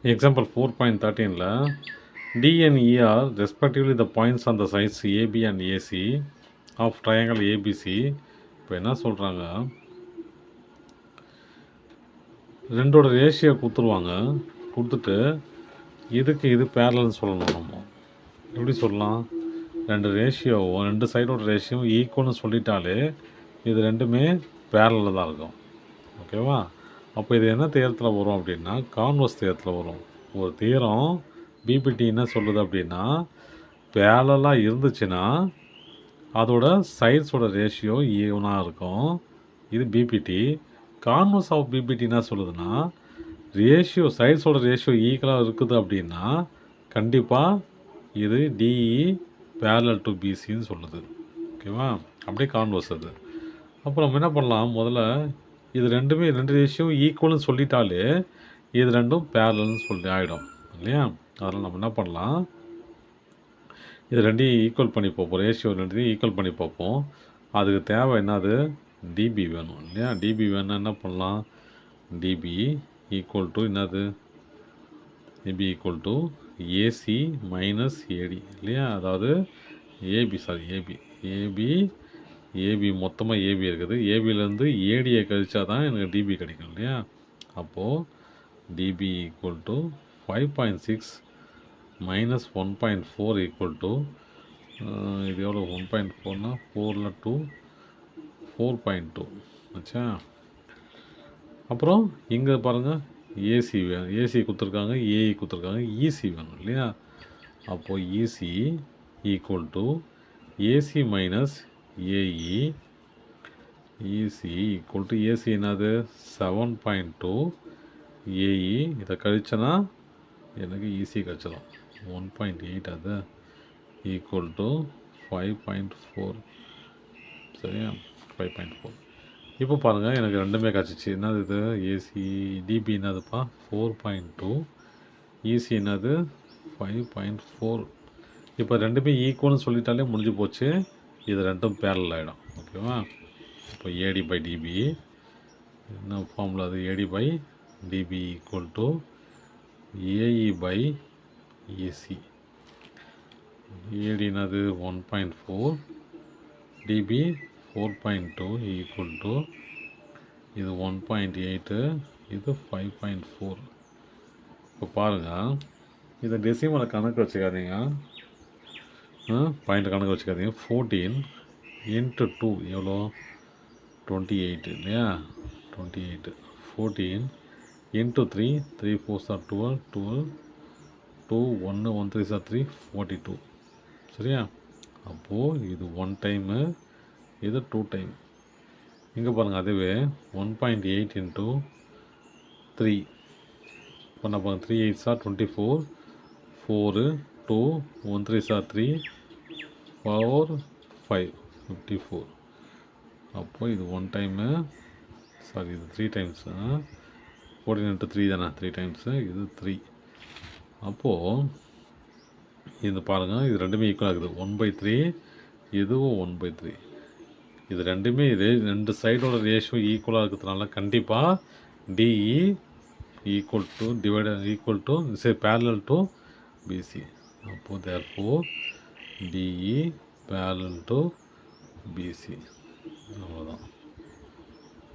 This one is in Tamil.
Example 4.13 D and E are respectively the points on the sides AB and AC of triangle ABC. இப்போ என்ன சொல்கிறாங்க, ரெண்டோட ரேஷியோ கொடுத்துருவாங்க. கொடுத்துட்டு இதுக்கு இது பேரலல்னு சொல்லணும். நம்ம எப்படி சொல்லலாம், ரெண்டு சைடோட ரேஷியோ ஈக்குவல்னு சொல்லிட்டாலே இது ரெண்டுமே பேரலில் தான் இருக்கும். ஓகேவா? அப்போ இது என்ன தேரத்தில் வரும் அப்படின்னா கான்வர்ஸ் தேரத்தில் வரும். ஒரு தேரம் பிபிடி என்ன சொல்லுது அப்படின்னா, பேரலாக இருந்துச்சுன்னா அதோட சைட்ஸோட ரேஷியோ ஈவனாக இருக்கும். இது பிபிடி. கான்வர்ஸ் ஆஃப் பிபிடி என்ன சொல்லுதுன்னா, சைட்ஸோட ரேஷியோ ஈக்குவலாக இருக்குது அப்படின்னா கண்டிப்பாக இது டிஇ பேரலல் டு பிசின்னு சொல்லுது. ஓகேவா? அப்படியே கான்வர்ஸ் அது. அப்புறம் என்ன பண்ணலாம், முதல்ல இது ரெண்டு ரேஷியோ ஈக்குவல்னு சொல்லிட்டாலே இது ரெண்டும் பேரலல்னு சொல்லி ஆகிடும் இல்லையா? அதனால் நம்ம என்ன பண்ணலாம், இது ரெண்டையும் ஈக்குவல் பண்ணி பார்ப்போம். ரேஷியோ ரெண்டையும் ஈக்குவல் பண்ணி பார்ப்போம். அதுக்கு தேவை என்னது, டிபி வேணும் இல்லையா? டிபி வேணும்னா என்ன பண்ணலாம், டிபி ஈக்குவல் டு என்னது, DP equal to AC minus AD இல்லையா? அதாவது ஏபி மொத்தமாக ஏபி இருக்குது. ஏபியிலேருந்து ஏடியை கழிச்சா தான் எனக்கு டிபி கிடைக்கும் இல்லையா? அப்போது DP equal to 5.6 minus 1.4 equal to இது எவ்வளோ, 1.4னா 4ல் 2 4.2 ஆச்சா? அப்புறம் இங்கே பாருங்கள், ஏசி வேணும், ஏசி கொடுத்துருக்காங்க, ஏஇ கொடுத்துருக்காங்க, இசி வேணும் இல்லையா? அப்போது EC equal to AC minus AE, EC equal to AC என்னது 7.2, ஏஇ இதை கழிச்சனா எனக்கு ஈஸி கிடச்சிடும் 1.8, அது ஈக்குவல் டு 5.4 சரியா? 5.4. இப்போ பாருங்கள், எனக்கு ரெண்டுமே கிடச்சிச்சு. என்னது இது, ஏசி டிபி என்னதுப்பா 4.2, இசி என்னது 5.4. இப்போ ரெண்டுமே ஈக்குவல்னு சொல்லிட்டாலே முடிஞ்சு போச்சு. இது ரெண்டும் பேரல் ஆகிடும். ஓகேவா? இப்போ ஏடி பை டிபி என்ன ஃபார்முலா, அது AD by DP equal to AE by EC. AD என்னது 1.4, டிபி 4.2 ஈக்குவல் டு இது 1.8, இது 5.4. இப்போ பாருங்கள், இதை டெசிமலை கணக்கு வச்சுக்காதீங்க, பாயிண்ட் கணக்கு வச்சுக்காதீங்க. 14 இன்ட்டு 2 எவ்வளோ, 28 இல்லையா? 28. 14 into 3, 3 4s are 12, 2 1 1 3s are 3, 42 சரியா? அப்போது இது 1 டைமு, இது 2 டைம். இங்கே பாருங்கள், அதுவே 1.8 இன்ட்டு 3 பண்ண பாருங்கள், 3 8s are 24, 4 2 1 3s are 3, 4 5 54. அப்போது இது 1 டைமு, சாரி இது 3 டைம்ஸ். 14 இன்ட்டு 3 தானே, 3 டைம்ஸு, இது 3. அப்போது இது பாருங்கள், இது ரெண்டுமே ஈக்குவல் ஆகுது. 1/3, இதுவும் 1/3. இது ரெண்டுமே ரெண்டு சைடோட ரேஷியோ ஈக்குவலாக இருக்கிறதுனால கண்டிப்பாக DE equal to equal to parallel to BC. அப்போது therefore DE parallel to BC. அவ்வளோதான்.